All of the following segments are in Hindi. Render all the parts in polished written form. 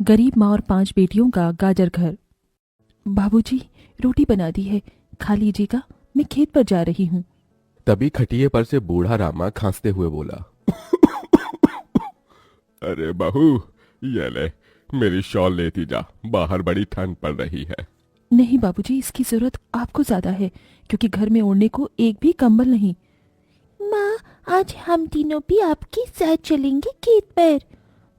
गरीब माँ और 5 बेटियों का गाजर घर। बाबूजी, रोटी बना दी है, खा लीजिएगा, मैं खेत पर जा रही हूँ। तभी खटिये पर से बूढ़ा रामा खांसते हुए बोला, अरे बहू, ये ले, मेरी शॉल लेती जा, बाहर बड़ी ठंड पड़ रही है। नहीं बाबूजी, इसकी जरूरत आपको ज्यादा है, क्योंकि घर में ओढ़ने को एक भी कंबल नहीं। माँ, आज हम तीनों भी आपके साथ चलेंगे खेत पर।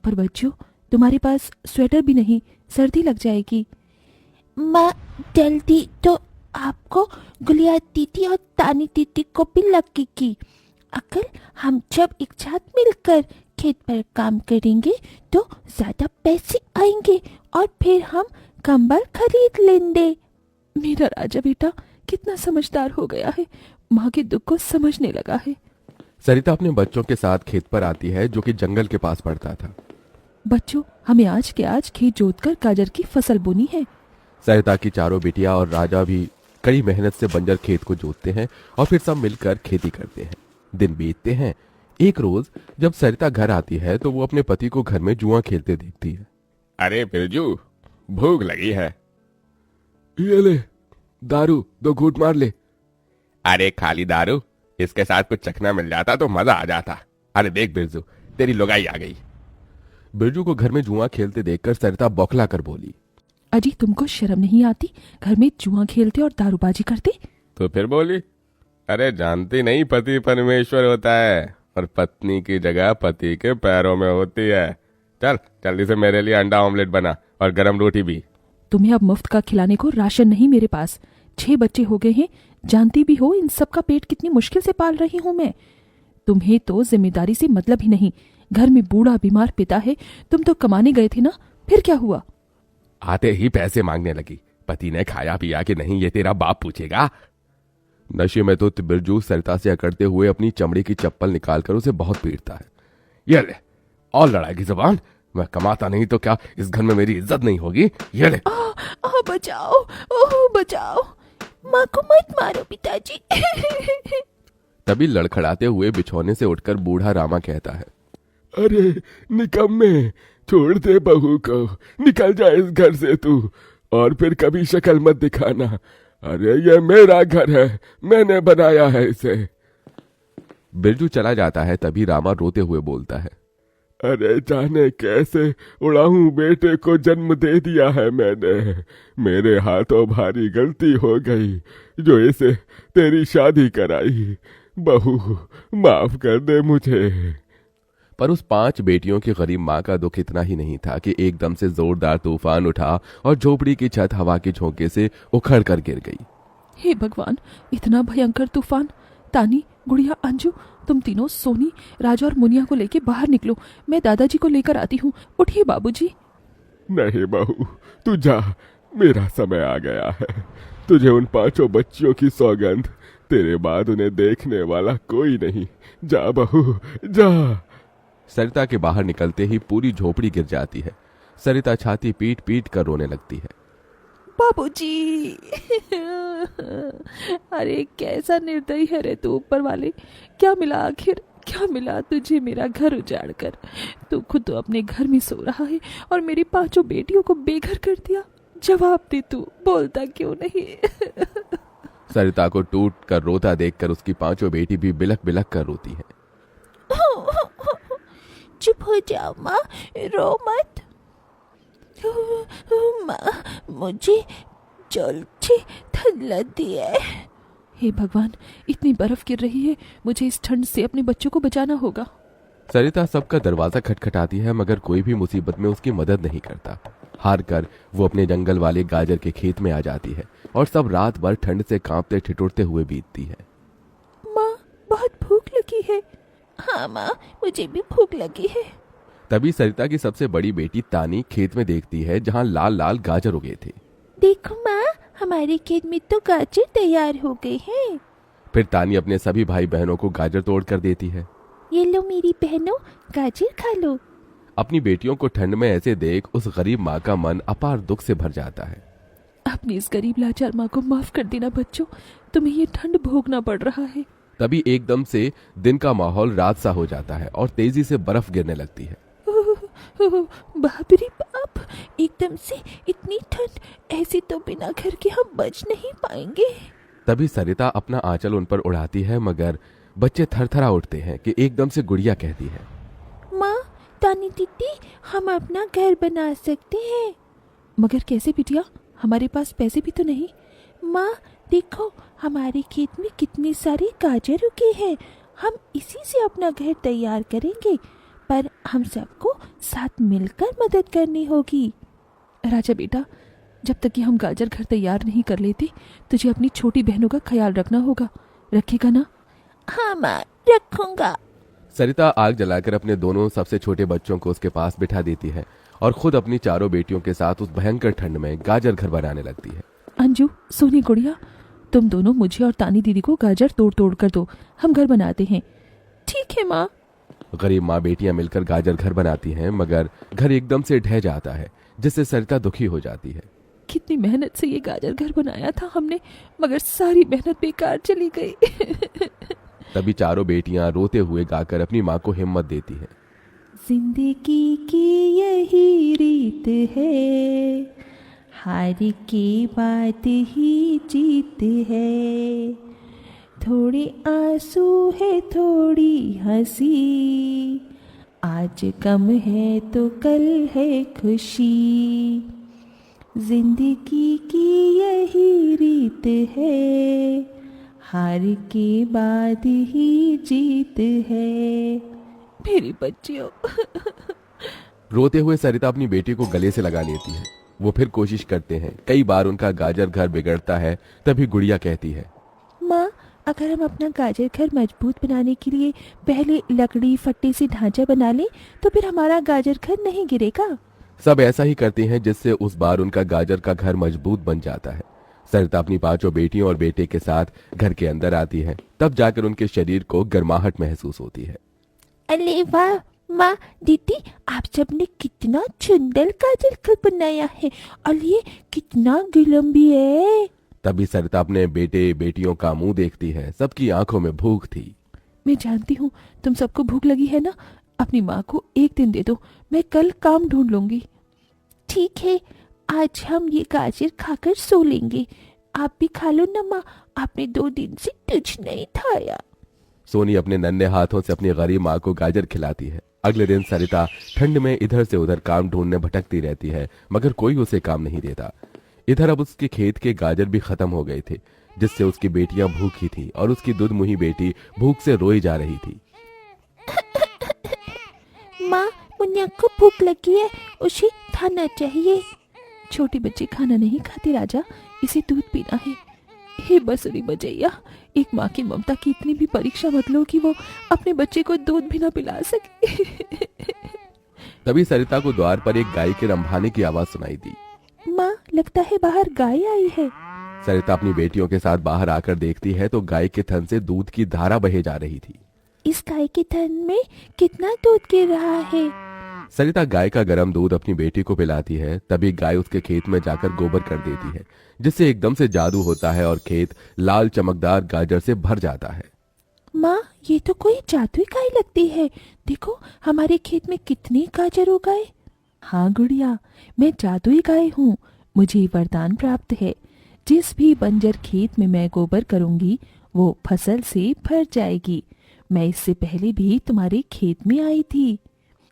पर बच्चों, तुम्हारे पास स्वेटर भी नहीं, सर्दी लग जाएगी। माँ, जल्दी तो आपको गुलिया दीदी और तानी दीदी को भी लगेगी। अगर हम जब एक साथ मिलकर खेत पर काम करेंगे तो ज्यादा पैसे आएंगे और फिर हम कंबल खरीद लेंगे। मेरा राजा बेटा कितना समझदार हो गया है, माँ के दुख को समझने लगा है। सरिता अपने बच्चों के साथ खेत पर आती है, जो कि जंगल के पास पड़ता था। बच्चों, हमें आज के आज खेत जोतकर गाजर की फसल बोनी है। सरिता की चारों बेटियां और राजा भी कड़ी मेहनत से बंजर खेत को जोतते हैं और फिर सब मिलकर खेती करते हैं। दिन बीतते हैं। एक रोज जब सरिता घर आती है तो वो अपने पति को घर में जुआ खेलते देखती है। अरे बिरजू, भूख लगी है। ये ले, दारू 2 घूंट मार ले। अरे खाली दारू, इसके साथ कुछ चखना मिल जाता तो मजा आ जाता। अरे देख बिरजू, तेरी लुगाई आ गई। बिरजू को घर में जुआ खेलते देखकर सरिता बौखला कर बोली, अजी, तुमको शर्म नहीं आती? घर में जुआ खेलते और दारूबाजी करते। तो फिर बोली, अरे जानती नहीं, पति परमेश्वर होता है और पत्नी की जगह पति के पैरों में होती है। चल जल्दी से मेरे लिए अंडा ऑमलेट बना और गरम रोटी भी। तुम्हें अब मुफ्त का खिलाने को राशन नहीं मेरे पास। 6 बच्चे हो गए हैं, जानती भी हो इन सब का पेट कितनी मुश्किल से पाल रही हूँ मैं। तुम्हें तो जिम्मेदारी से मतलब ही नहीं। घर में बूढ़ा बीमार पिता है, तुम तो कमाने गए थे ना, फिर क्या हुआ? आते ही पैसे मांगने लगी। पति ने खाया पिया कि नहीं ये तेरा बाप पूछेगा। नशे में तो बिरजू सरिता से अकड़ते हुए अपनी चमड़ी की चप्पल निकालकर उसे बहुत पीटता है। ये ले, और लड़ाई की जबान। मैं कमाता नहीं तो क्या इस घर में मेरी इज्जत नहीं होगी? ये ले। बचाओ, ओह बचाओ, माँ को मत मारो पिताजी। तभी लड़खड़ाते हुए बिछौने से उठकर बूढ़ा रामा कहता है, अरे निकम्मे, छोड़ दे बहू को, निकल जा इस घर से तू, और फिर कभी शक्ल मत दिखाना। अरे ये मेरा घर है, मैंने बनाया है इसे। बिरजू चला जाता है। तभी रामा रोते हुए बोलता है, अरे जाने कैसे उड़ाऊं बेटे को जन्म दे दिया है मैंने। मेरे हाथों भारी गलती हो गई जो इसे तेरी शादी कराई। बहू, माफ कर दे मुझे। पर उस 5 बेटियों की गरीब माँ का दुख इतना ही नहीं था कि एकदम से जोरदार तूफान उठा और झोपड़ी की छत हवा के झोंके से उखड़ कर गिर गई। हे भगवान, इतना भयंकर तूफान! तानी, गुड़िया, अंजू, तुम तीनों सोनी, राजा और मुनिया को लेके बाहर निकलो, मैं दादाजी को लेकर आती हूँ। उठिए बाबूजी। नहीं बहू, तू जा, मेरा समय आ गया है। तुझे उन 5 बच्चियों की सौगंध, तेरे बाद उन्हें देखने वाला कोई नहीं। जा बहू, जा। सरिता के बाहर निकलते ही पूरी झोपड़ी गिर जाती है। सरिता छाती पीट पीट कर रोने लगती है। बाबूजी! अरे कैसा निर्दयी है रे तू ऊपर वाले! क्या मिला आखिर, क्या मिला तुझे मेरा घर उजाड़ कर? तू खुद तो अपने घर में सो रहा है और मेरी 5 बेटियों को बेघर कर दिया। जवाब दे, तू बोलता क्यों नहीं? सरिता को टूट कर रोता देखकर उसकी 5 बेटी भी बिलख बिलख कर रोती है। चुप हो जाओ माँ, रो मत। माँ, मुझे जल्दी ठंड लगती है। हे भगवान, इतनी बर्फ गिर रही है, मुझे इस ठंड से अपने बच्चों को बचाना होगा। सरिता सबका दरवाजा खटखटाती है, मगर कोई भी मुसीबत में उसकी मदद नहीं करता। हार कर वो अपने जंगल वाले गाजर के खेत में आ जाती है और सब रात भर ठंड से कांपते ठिठुरते हुए बीतती है। माँ, बहुत भूख लगी है। हाँ माँ, मुझे भी भूख लगी है। तभी सरिता की सबसे बड़ी बेटी तानी खेत में देखती है जहाँ लाल लाल गाजर उगे थे। देखो माँ, हमारे खेत में तो गाजर तैयार हो गए हैं। फिर तानी अपने सभी भाई बहनों को गाजर तोड़ कर देती है। ये लो मेरी बहनों, गाजर खा लो। अपनी बेटियों को ठंड में ऐसे देख उस गरीब माँ का मन अपार दुख से भर जाता है। अपनी इस गरीब लाचार माँ को माफ कर देना बच्चों, तुम्हें ये ठंड भोगना पड़ रहा है। तभी एकदम से दिन का माहौल रात सा हो जाता है और तेजी से बर्फ गिरने लगती है। बाप रे बाप, एकदम से इतनी ठंड, ऐसी तो बिना घर के हम बच नहीं पाएंगे। तभी सरिता अपना आंचल उन पर उड़ाती है, मगर बच्चे थरथरा उठते हैं कि एकदम से गुड़िया कहती है, माँ, तानी दीदी, हम अपना घर बना सकते हैं। मगर कैसे बिटिया, हमारे पास पैसे भी तो नहीं। माँ देखो, हमारे खेत में कितने सारे गाजर उगे हैं, हम इसी से अपना घर तैयार करेंगे, पर हम सबको साथ मिलकर मदद करनी होगी। राजा बेटा, जब तक कि हम गाजर घर तैयार नहीं कर लेते, तुझे अपनी छोटी बहनों का ख्याल रखना होगा। रखेगा ना? हाँ माँ, रखूंगा। सरिता आग जलाकर अपने दोनों सबसे छोटे बच्चों को उसके पास बिठा देती है और खुद अपनी चारों बेटियों के साथ उस भयंकर ठंड में गाजर घर बनाने लगती है। अंजू, सोनी, गुड़िया, तुम दोनों मुझे और तानी दीदी को गाजर तोड़ तोड़ कर दो, हम घर बनाते हैं। ठीक है माँ। गरीब माँ बेटियां मिलकर गाजर घर बनाती हैं, मगर घर एकदम से ढह जाता है, जिससे सरिता दुखी हो जाती है। कितनी मेहनत से ये गाजर घर बनाया था हमने, मगर सारी मेहनत बेकार चली गई। तभी चारों बेटियां रोते हुए गाकर अपनी माँ को हिम्मत देती हैं। जिंदगी की यही रीत है, हार के बाद ही जीत है, थोड़े आंसू है थोड़ी हंसी, आज गम है तो कल है खुशी, जिंदगी की यही रीत है, हार के बाद ही जीत है। मेरी बच्चियों। रोते हुए सरिता अपनी बेटी को गले से लगा लेती है। वो फिर कोशिश करते हैं, कई बार उनका गाजर घर बिगड़ता है। तभी गुड़िया कहती है, माँ, अगर हम अपना गाजर घर मजबूत बनाने के लिए पहले लकड़ी फट्टे से ढांचा बना लें, तो फिर हमारा गाजर घर नहीं गिरेगा। सब ऐसा ही करते हैं, जिससे उस बार उनका गाजर का घर मजबूत बन जाता है। सरिता अपनी पांचों बेटियों और बेटे के साथ घर के अंदर आती है। तब जाकर उनके शरीर को गर्माहट महसूस होती है। अरे वाह माँ, दीदी, आप सबने कितना सुंदर गाजर घर बनाया है, और ये कितना गुलाम भी है। तभी सरिता अपने बेटे बेटियों का मुंह देखती है। सबकी आंखों में भूख थी। मैं जानती हूँ तुम सबको भूख लगी है ना। अपनी माँ को एक दिन दे दो, मैं कल काम ढूंढ लूंगी। ठीक है, आज हम ये गाजर खाकर सो लेंगे। आप भी खा लो ना माँ, आपने 2 दिन से कुछ नहीं खाया। सोनी अपने नन्हे हाथों से अपनी गरीब माँ को गाजर खिलाती है। अगले दिन सरिता ठंड में इधर से उधर काम ढूंढने भटकती रहती है, मगर कोई उसे काम नहीं देता। इधर अब उसके खेत के गाजर भी खत्म हो गए थे, जिससे उसकी बेटियां भूखी थी और उसकी दुधमुही बेटी भूख से रोई जा रही थी। माँ, मुन्ना को भूख लगी है, उसे खाना चाहिए। छोटे बच्चे खाना नहीं खाते राजा, इसे दूध पीना है। हे बसरी बजैया, एक माँ की ममता की इतनी भी परीक्षा मत लो कि वो अपने बच्चे को दूध भी ना पिला सके। तभी सरिता को द्वार पर एक गाय के रंभाने की आवाज सुनाई दी। माँ, लगता है बाहर गाय आई है। सरिता अपनी बेटियों के साथ बाहर आकर देखती है तो गाय के थन से दूध की धारा बहे जा रही थी। इस गाय के थन में कितना दूध गिर रहा है। सरिता गाय का गर्म दूध अपनी बेटी को पिलाती है। तभी गाय उसके खेत में जाकर गोबर कर देती है, जिससे एकदम से जादू होता है और खेत लाल चमकदार गाजर से भर जाता है। माँ, ये तो कोई जादुई गाय लगती है। देखो, हमारे खेत में कितने गाजर हो गए। हाँ गुड़िया, मैं जादुई गाय हूँ। मुझे वरदान प्राप्त है, जिस भी बंजर खेत में मैं गोबर करूंगी वो फसल से भर जाएगी। मैं इससे पहले भी तुम्हारे खेत में आई थी।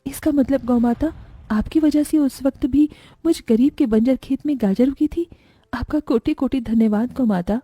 इसका मतलब गौ माता, आपकी वजह से उस वक्त भी मुझ गरीब के बंजर खेत में गाजर उगी थी। आपका कोटि कोटि धन्यवाद गौ माता।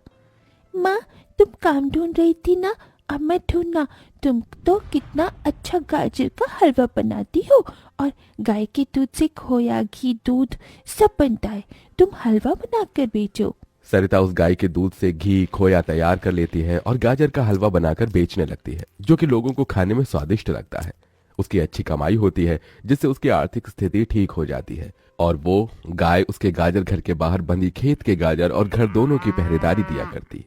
माँ, तुम काम ढूंढ रही थी ना, अब मैं ढूंढना। तुम तो कितना अच्छा गाजर का हलवा बनाती हो, और गाय के दूध से खोया, घी, दूध सब बनता है। तुम हलवा बनाकर बेचो। सरिता उस गाय के दूध से घी खोया तैयार कर लेती है और गाजर का हलवा बनाकर बेचने लगती है, जो कि लोगों को खाने में स्वादिष्ट लगता है। उसकी अच्छी कमाई होती है, जिससे उसकी आर्थिक स्थिति ठीक हो जाती है और वो गाय उसके गाजर घर के बाहर बंधी खेत के गाजर और घर दोनों की पहरेदारी दिया करती।